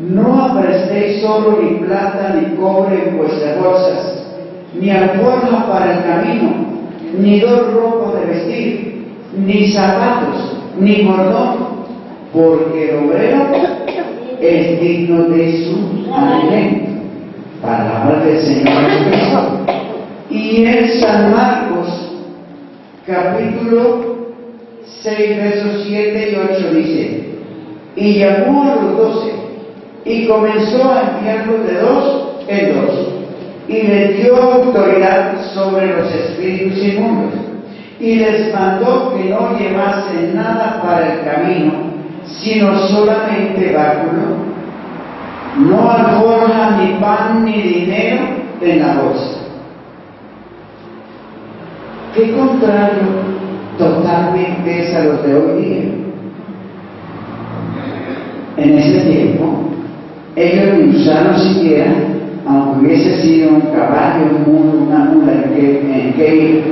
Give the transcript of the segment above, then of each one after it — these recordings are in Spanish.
no aprestéis oro, ni plata, ni cobre en vuestras bolsas, ni alforja para el camino, ni dos ropas de vestir, ni zapatos, ni cordón, porque el obrero es digno de su alimento. Palabra del Señor Jesucristo. Y en San Marcos, capítulo 6, versos 7 y 8 dice: y llamó a los 12, y comenzó a enviarlos de dos en dos, y les dio autoridad sobre los espíritus inmundos, y les mandó que no llevasen nada para el camino, sino solamente báculo, no alforja, ni pan, ni dinero en la bolsa. ¿Qué contrario totalmente es a los de hoy día? En ese tiempo, ellos ni usaron siquiera, aunque hubiese sido un caballo, una mula en que ir.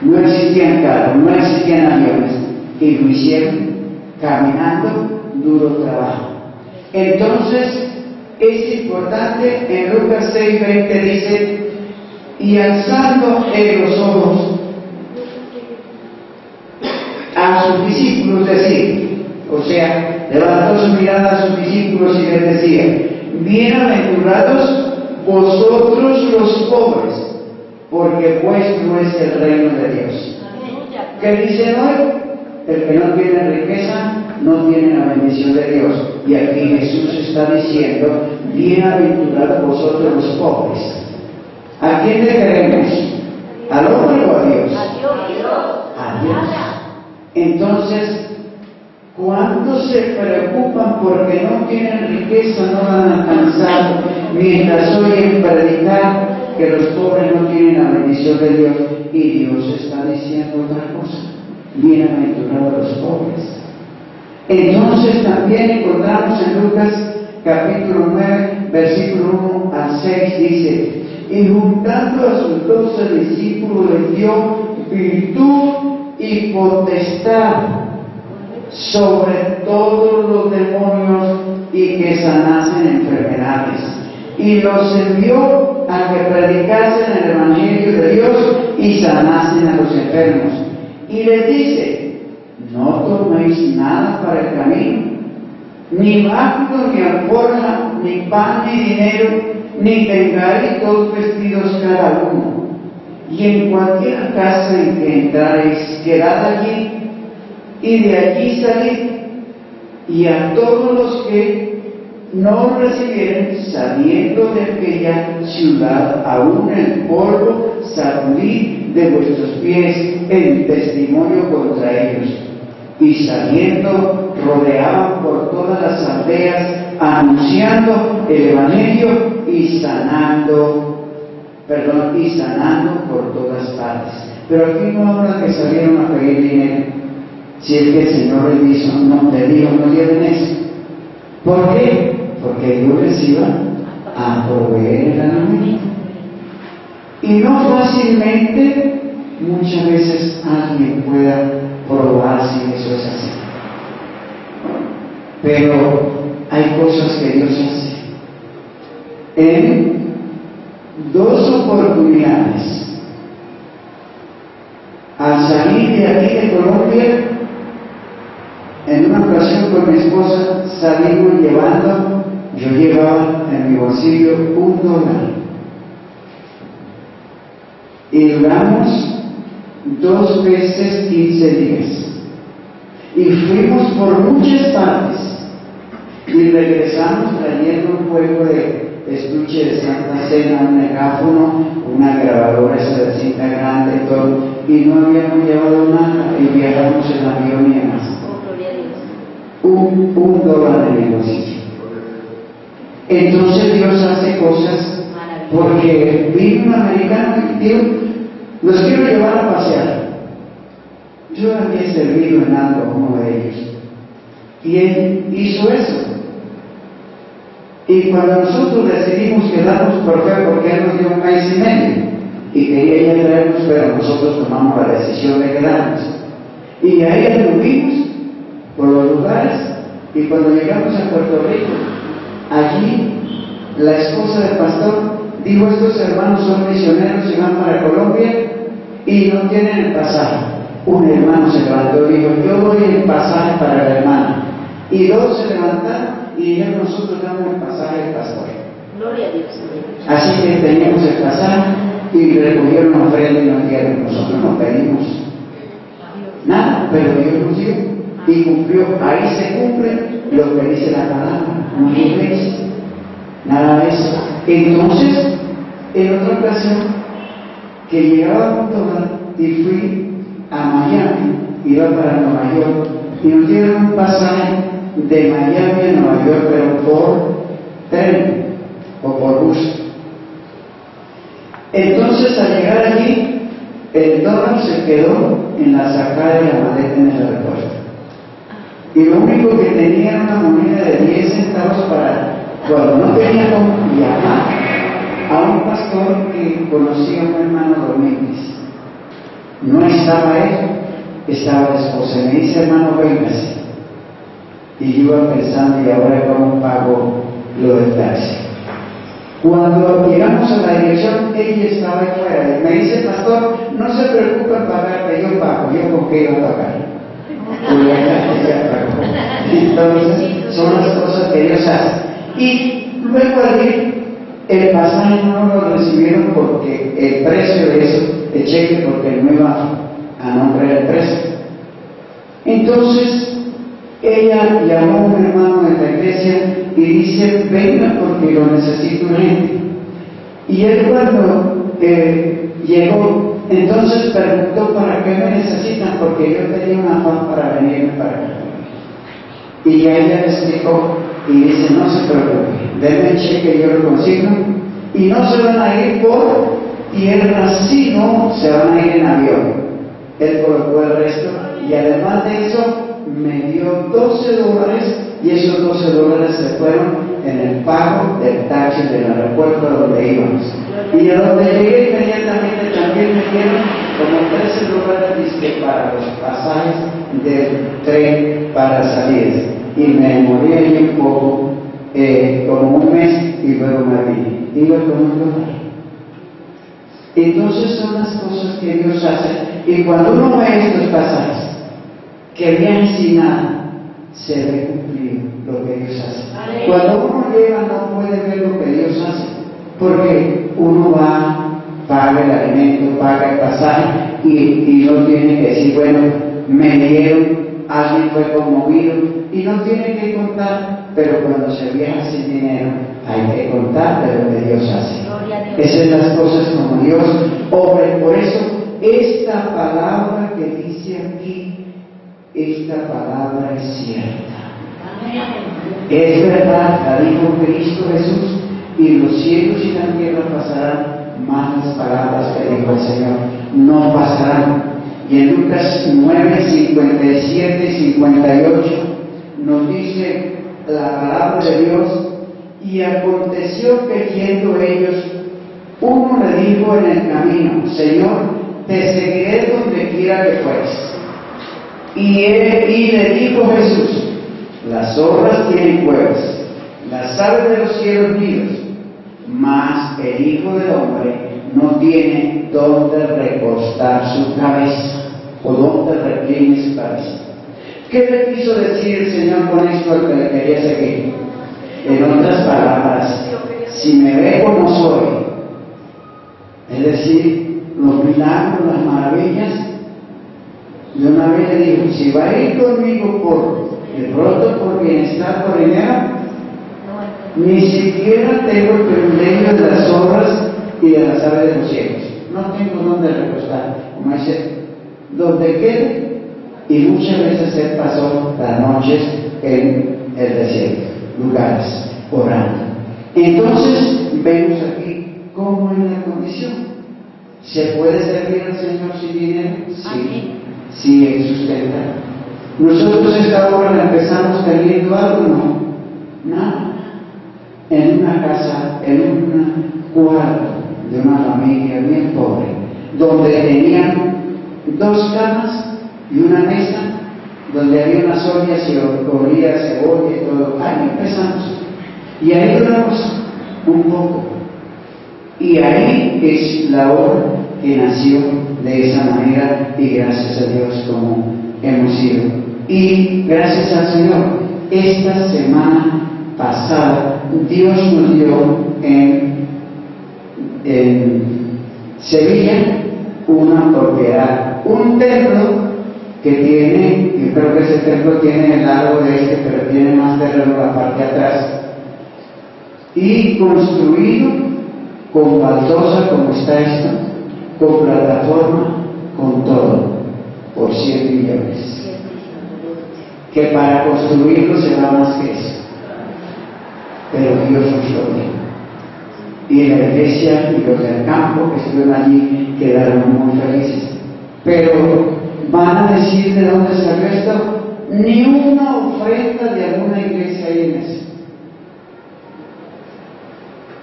No existían carros, no existían aviones, y lo hicieron caminando, duro trabajo. Entonces, es importante, en Lucas 6:20 dice: y alzando él los ojos a sus discípulos decía, o sea, levantó su mirada a sus discípulos y les decía: bienaventurados vosotros los pobres, porque vuestro es el reino de Dios. ¿Qué dice hoy? El que no tiene riqueza no tiene la bendición de Dios. Y aquí Jesús está diciendo: bienaventurados vosotros los pobres. ¿A quién le creemos? ¿Al hombre o a Dios? A Dios. Entonces, ¿cuántos se preocupan porque no tienen riqueza, no la han alcanzado, mientras oyen predicar que los pobres no tienen la bendición de Dios? Y Dios está diciendo otra cosa: bienaventurados los pobres. Entonces también encontramos en Lucas capítulo 9, versículo 1 al 6, dice: y juntando a sus 12 discípulos les dio virtud y potestad sobre todos los demonios y que sanasen enfermedades. Y los envió a que predicasen el Evangelio de Dios y sanasen a los enfermos. Y les dice: no toméis nada para el camino, ni báculo, ni alforja, ni pan, ni dinero, ni tengáis dos vestidos cada uno. Y en cualquier casa en que entraréis, quedad allí, y de allí salid. Y a todos los que no recibieren, saliendo de aquella ciudad, aún el polvo sacudid de vuestros pies en testimonio contra ellos. Y saliendo, rodeaban por todas las aldeas, anunciando el Evangelio y sanando por todas partes. Pero aquí no habla que salieron a pedir dinero. Si es que el Señor les dijo, no lleven eso. ¿Por qué? Porque Dios les iba a proveer el alimento. Y no fácilmente, muchas veces alguien pueda probar si eso es así. Pero hay cosas que Dios hace. En 2 oportunidades, al salir de aquí de Colombia, en una ocasión con mi esposa salimos llevando, yo llevaba en mi bolsillo $1. Y duramos 2 veces 15 días. Y fuimos por muchas partes. Y regresamos trayendo un juego de estuche de Santa Cena, un megáfono, una grabadora de cinta grande, todo. Y no habíamos llevado nada. Y viajamos en avión y demás. $1 de mi bolsillo. Entonces Dios hace cosas, porque vino un americano y dijo: los quiero llevar a pasear. Yo había servido en algo como de ellos. Y él hizo eso. Y cuando nosotros decidimos quedarnos por fe, porque él nos dio un mes y medio, y quería ya traernos, pero nosotros tomamos la decisión de quedarnos. Y ahí anduvimos por los lugares, Y cuando llegamos a Puerto Rico, allí la esposa del pastor dijo: estos hermanos son misioneros y van para Colombia y no tienen el pasaje. Un hermano se levantó y dijo: yo doy el pasaje para la hermana. Y dos se levantaron y dijeron: nosotros damos el pasaje del pastor. Gloria a Dios. Así que teníamos el pasaje y recogieron la ofrenda y nos dieron. Nosotros no pedimos nada, pero Dios nos dio y cumplió. Ahí se cumple lo que dice la palabra. No hay nada de eso. Entonces, en otra ocasión, que llegaba a Portugal y fui a Miami, iba para Nueva York, y nos dieron un pasaje de Miami a Nueva York, pero por tren o por bus. Entonces, al llegar allí, el dólar se quedó en la sacada de la maleta en el aeropuerto. Y lo único que tenía era una moneda de 10 centavos para, cuando no tenía cómo llamar a un pastor que conocía a un hermano Domínguez. No estaba él, estaba la esposa. Me dice: hermano, véngase. Y yo iba pensando: ¿y ahora cómo pago lo del taxi? Cuando llegamos a la dirección, ella estaba afuera y me dice: pastor, no se preocupe en pagar, que yo pago. Yo con qué iba a pagar. Ella pagó. Entonces, son las cosas que Dios hace. Y luego al ir, el pasaje no lo recibieron porque el precio de eso, el cheque, porque no iba a nombre del precio. Entonces, ella llamó a un hermano de la iglesia y dice: venga porque lo necesito urgente. Y él cuando llegó, entonces preguntó: ¿para qué me necesitan? Porque yo tenía un afán para venirme para acá. Y ella le explicó y dice: no se preocupe, denme el cheque, yo lo consigno. Y no se van a ir por tierra, sino se van a ir en avión. Él colocó el resto y además de eso me dio $12 y esos $12 se fueron en el pago del taxi del aeropuerto a donde íbamos. Y a donde llegué inmediatamente también me dieron como $13 disque para los pasajes del tren para salir. Y me demoré ahí un poco, como un mes, y luego me vine. Iba con $1. Entonces son las cosas que Dios hace. Y cuando uno ve estos pasajes, que vienen sin nada, se ve cumplido lo que Dios hace. Cuando uno llega no puede ver lo que Dios hace, porque uno va, paga el alimento, paga el pasaje y no tiene que decir: bueno, me dieron, alguien fue conmovido, y no tiene que contar. Pero cuando se viaja sin dinero, hay que contar de lo que Dios hace. Esas son las cosas como Dios obra. Por eso, esta palabra que dice aquí, esta palabra es cierta. Es verdad, la dijo Cristo Jesús: y los cielos y la tierra pasarán, más las palabras que dijo el Señor no pasarán. Y en Lucas 9, 57 y 58 nos dice la palabra de Dios: y aconteció que yendo ellos, uno le dijo en el camino: Señor, te seguiré donde quiera que fueres. Y le dijo Jesús: las zorras tienen cuevas, las aves de los cielos nidos, mas el Hijo del Hombre no tiene donde recostar su cabeza, o donde recline su cabeza. ¿Qué le quiso decir el Señor con esto al que le quería seguir? En otras palabras, si me ve como soy, es decir, los milagros, las maravillas, de una vez le dijo: si va a ir conmigo por de pronto por bienestar, por dinero, ni siquiera tengo el privilegio de las obras y de las aves de los cielos. No tengo donde recostar. Como dice, donde quede. Y muchas veces él pasó las noches en el desierto, lugares, orando. Entonces, vemos aquí cómo es la condición. ¿Se puede servir al Señor sin dinero? Sí. Sí, Él sustenta. Nosotros esta obra la empezamos teniendo algo, no, nada. En una casa, en un cuarto de una familia bien pobre, donde tenían 2 camas y una mesa donde había unas ollas y olía cebolla y todo. Ahí empezamos. Y ahí duramos un poco. Y ahí es la obra que nació de esa manera, y gracias a Dios como hemos ido. Y gracias al Señor, esta semana pasada Dios nos dio en Sevilla una propiedad, un templo que tiene, yo creo que ese templo tiene el largo de este, pero tiene más terreno la parte de atrás, y construido con baldosa como está esto, con plataforma, con todo, por 100 millones. Que para construirlo se va más que eso. Pero Dios nos lo dio. Y la iglesia y los del campo que estuvieron allí quedaron muy felices. Pero van a decir de dónde salió esto. Ni una ofrenda de alguna iglesia hay en eso.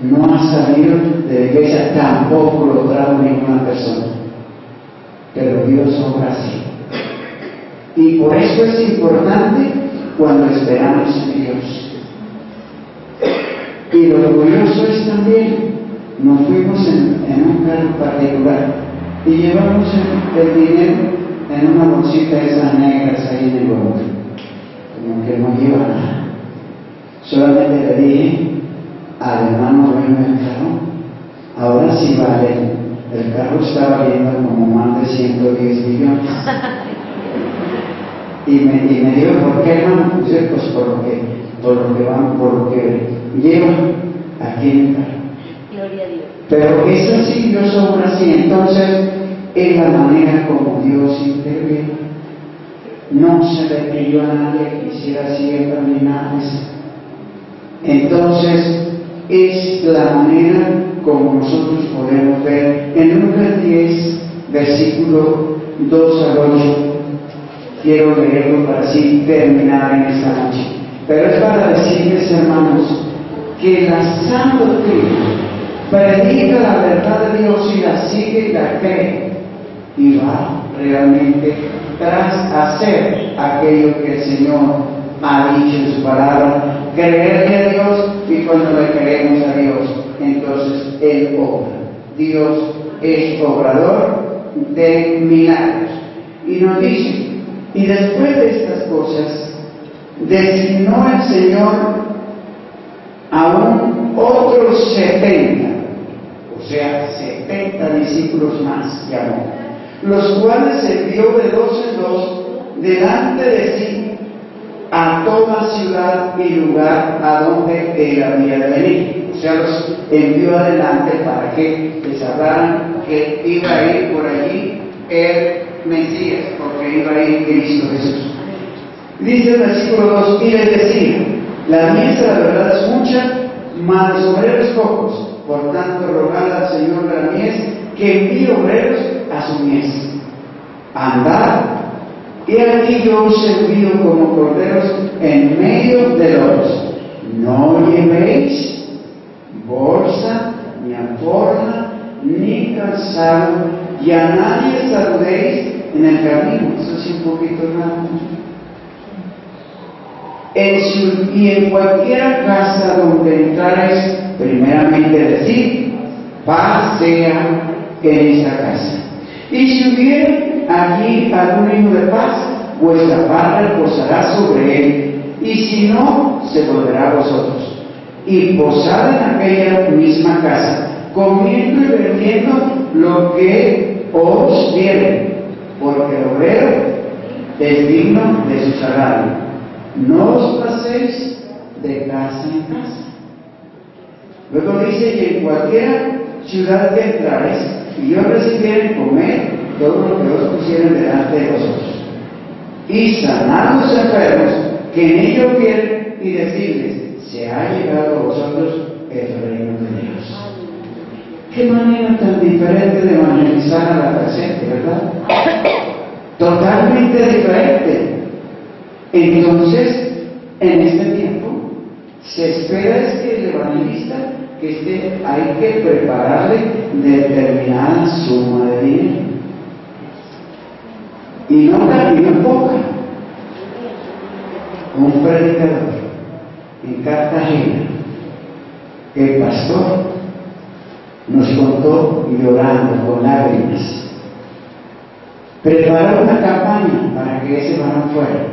No ha salido de la iglesia, tampoco lo trajo ninguna persona. Pero Dios obra así. Y por eso es importante cuando esperamos en Dios. Y lo curioso es también, nos fuimos en un carro particular y llevamos el dinero en una bolsita de esas negras ahí en el volante, como que no lleva nada. Solamente le dije al hermano dueño del carro, ahora sí vale, el carro está valiendo como más de 110 millones. Y me dijo, ¿por qué, hermano? Pues por lo que llevan aquí en el carro. Gloria a Dios. Pero es así, Dios obra así. Entonces, es la manera como Dios interviene. No se le pidió a nadie que hiciera siembra ni nada de eso. Entonces, es la manera como nosotros podemos ver en Lucas 10, versículo 2 al 8. Quiero leerlo para así terminar en esta noche. Pero es para decirles, hermanos, que la sana doctrina predica la verdad de Dios y la sigue y la cree, y va realmente tras hacer aquello que el Señor ha dicho en su palabra, creerle a Dios, y cuando le creemos a Dios, entonces Él obra. Dios es obrador de milagros. Y nos dice, y después de estas cosas, designó el Señor aún otros 70, o sea, 70 discípulos más llamó, los cuales envió de 2 en 2 delante de sí a toda ciudad y lugar a donde Él había de venir. O sea, los envió adelante para que les hablaran que iba a ir por allí el Mesías, porque iba a ir Cristo Jesús. Dice el versículo 2, y les decía, la mies la verdad es mucha, mas los obreros pocos, por tanto rogad al Señor de la mies que envíe obreros a su mies. Andad, y aquí yo os envío como corderos en medio de lobos. No llevéis bolsa, ni alforja, ni calzado, y a nadie saludéis en el camino. Eso es un poquito raro. Y en cualquier casa donde entrares, primeramente decid, paz sea en esa casa. Y si hubiere allí algún hijo de paz, vuestra paz reposará sobre él, y si no, se volverá a vosotros. Y posad en aquella misma casa, comiendo y bebiendo lo que os dieren, porque el obrero es digno de su salario. No os paséis de casa en casa. Luego dice, y en cualquier ciudad que entrares, y yo recibieren comer todo lo que os pusieren delante de vosotros, y sanad los enfermos que en ello quieren, y decirles, se ha llegado a vosotros el reino de Dios. Qué manera tan diferente de evangelizar a la presente, ¿verdad? Totalmente diferente. Entonces, en este tiempo, se espera es que el evangelista hay que prepararle determinada suma de dinero. Y no poca. un predicador en Cartagena. El pastor nos contó llorando con lágrimas. Preparó una campaña para que ese varón fuera.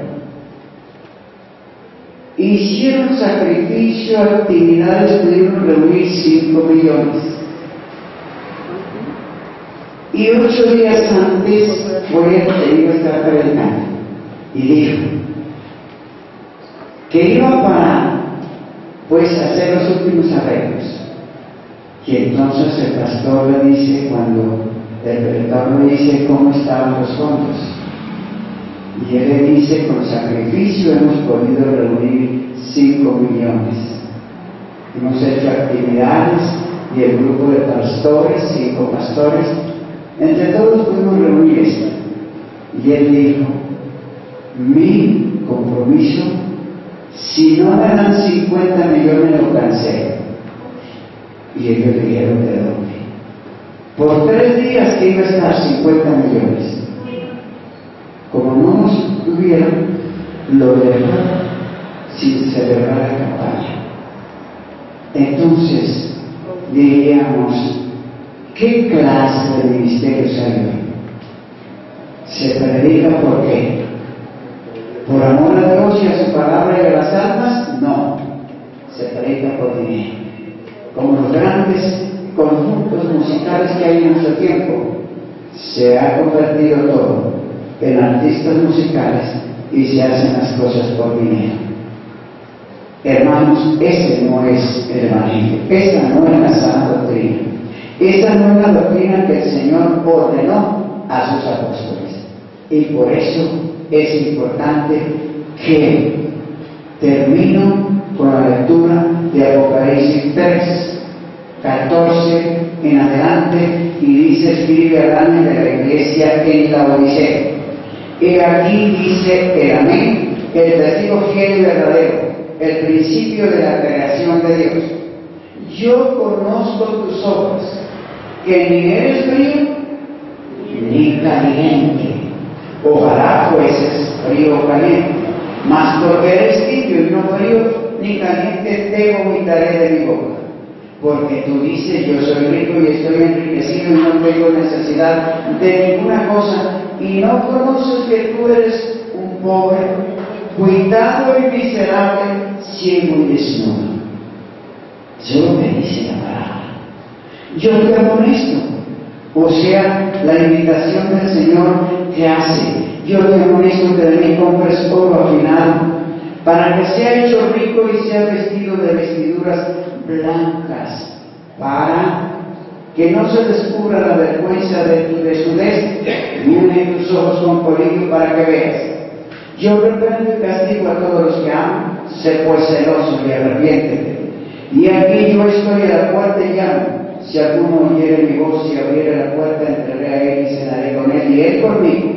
Hicieron sacrificio, actividades, pudieron reunir 5 millones. Y 8 días antes fue el que iba a estar predicando y dijo que iba para hacer los últimos arreglos. Y entonces el pastor le dice, cuando el predicador le dice cómo estaban los fondos, y él le dice, con sacrificio hemos podido reunir 5 millones. Hemos hecho actividades y el grupo de pastores, 5 pastores, entre todos pudimos reunir esto. Y él dijo, mi compromiso, si no me dan 50 millones lo cancelo. Y ellos le dijeron, ¿de dónde? Por 3 días que iba a estar 50 millones. Como no nos tuvieron, lo dejó sin celebrar la campaña. Entonces, diríamos, ¿qué clase de ministerio salió? ¿Se predica por qué? ¿Por amor a Dios y a su palabra y a las almas? No, se predica por dinero. Como los grandes conjuntos musicales que hay en nuestro tiempo, se ha convertido todo en artistas musicales y se hacen las cosas por dinero. Hermanos, ese no es el Evangelio, esa no es la sana doctrina, esa no es la doctrina que el Señor ordenó a sus apóstoles. Y por eso es importante que termino con la lectura de Apocalipsis 3, 14 en adelante, y dice, escribe al ángel de la iglesia en Laodicea. Y aquí dice el amén, el testigo fiel y verdadero, el principio de la creación de Dios. Yo conozco tus obras, que ni eres frío ni caliente. Ojalá fueses frío o caliente, mas porque eres tibio y no frío ni caliente, te vomitaré de mi boca. Porque tú dices, yo soy rico y estoy enriquecido y no tengo necesidad de ninguna cosa, y no conoces que tú eres un pobre, cuitado y miserable, ciego y desnudo. Yo me dice la palabra, yo te amonesto. O sea, la invitación del Señor te hace, yo te amonesto que de mí compres oro afinado, para que sea hecho rico y sea vestido de vestiduras blancas, para que no se descubra la vergüenza de tu desnudez, y une tus ojos con polillo para que veas. Yo reprendo y castigo a todos los que aman, sé pues celoso y arrepiéntete. Y aquí yo estoy a la puerta y llamo. Si alguno oyere mi voz y abriere la puerta, entraré a él y cenaré con él y él conmigo.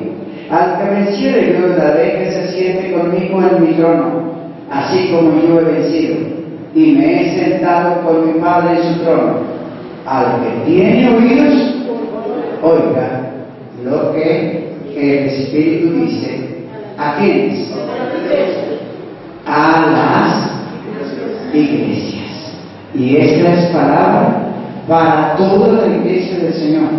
Al que venciere yo daré que se siente conmigo en mi trono, así como yo he vencido, y me he sentado con mi Padre en su trono. Al que tiene oídos, oiga lo que el Espíritu dice. ¿A quiénes? A las iglesias. Y esta es palabra para toda la iglesia del Señor.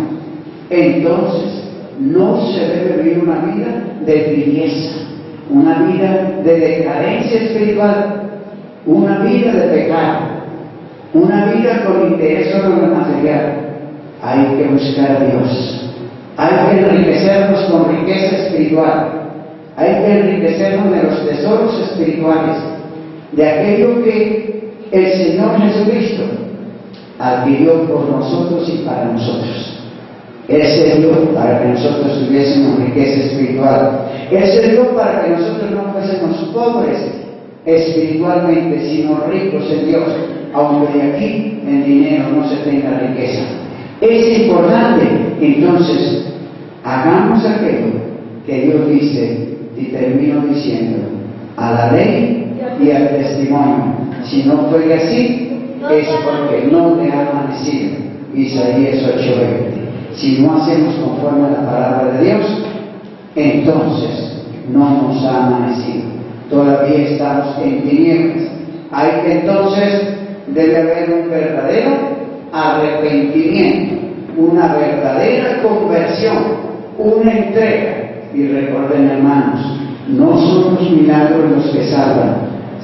Entonces, no se debe vivir una vida de tibieza, una vida de decadencia espiritual, una vida de pecado, una vida con interés sobre lo material. Hay que buscar a Dios, hay que enriquecernos con riqueza espiritual, hay que enriquecernos de los tesoros espirituales, de aquello que el Señor Jesucristo adquirió por nosotros y para nosotros. Él se dio para que nosotros tuviésemos riqueza espiritual. Él se dio para que nosotros no fuésemos pobres espiritualmente, sino ricos en Dios, aunque de aquí en dinero no se tenga riqueza. Es importante, entonces, hagamos aquello que Dios dice, y termino diciendo, a la ley y al testimonio. Si no fue así, es porque no te ha amanecido. Isaías 8:20. Si no hacemos conforme a la palabra de Dios, entonces no nos ha amanecido. todavía estamos en tinieblas. Hay que entonces, debe haber un verdadero arrepentimiento, una verdadera conversión, una entrega. Y recuerden, hermanos, no son los milagros los que salvan,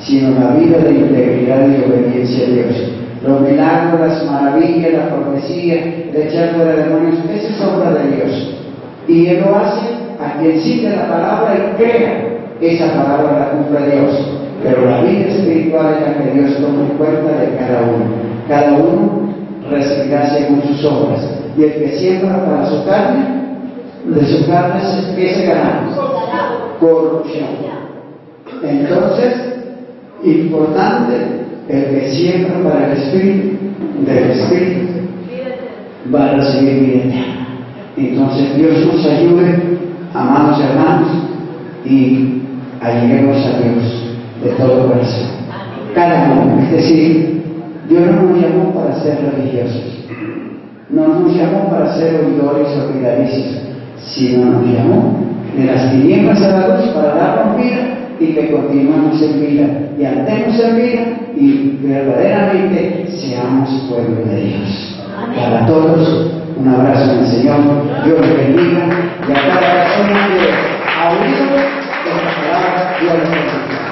sino la vida de integridad y obediencia a Dios. Los milagros, las maravillas, la profecía, de echar fuera demonios, esa es obra de Dios. Y Él lo hace a quien sigue la palabra y crea. Esa palabra la cumple Dios. Pero la vida espiritual es la que Dios toma en cuenta de cada uno. Cada uno recibirá según sus obras. Y el que siembra para su carne, de su carne ¿qué se gana? Corrupción. Entonces, importante, el que siembra para el Espíritu, del Espíritu, va a recibir vida eterna. Entonces Dios nos ayude, amados hermanos, y alleguemos a Dios de todo corazón. Cada uno, es decir, Dios no nos llamó para ser religiosos, no nos llamó para ser oidores olvidadizos, sino nos llamó de las tinieblas a la luz para darnos vida y que continuemos en vida y andemos en vida y verdaderamente seamos pueblo de Dios. Para todos, un abrazo en el Señor, Dios les bendiga.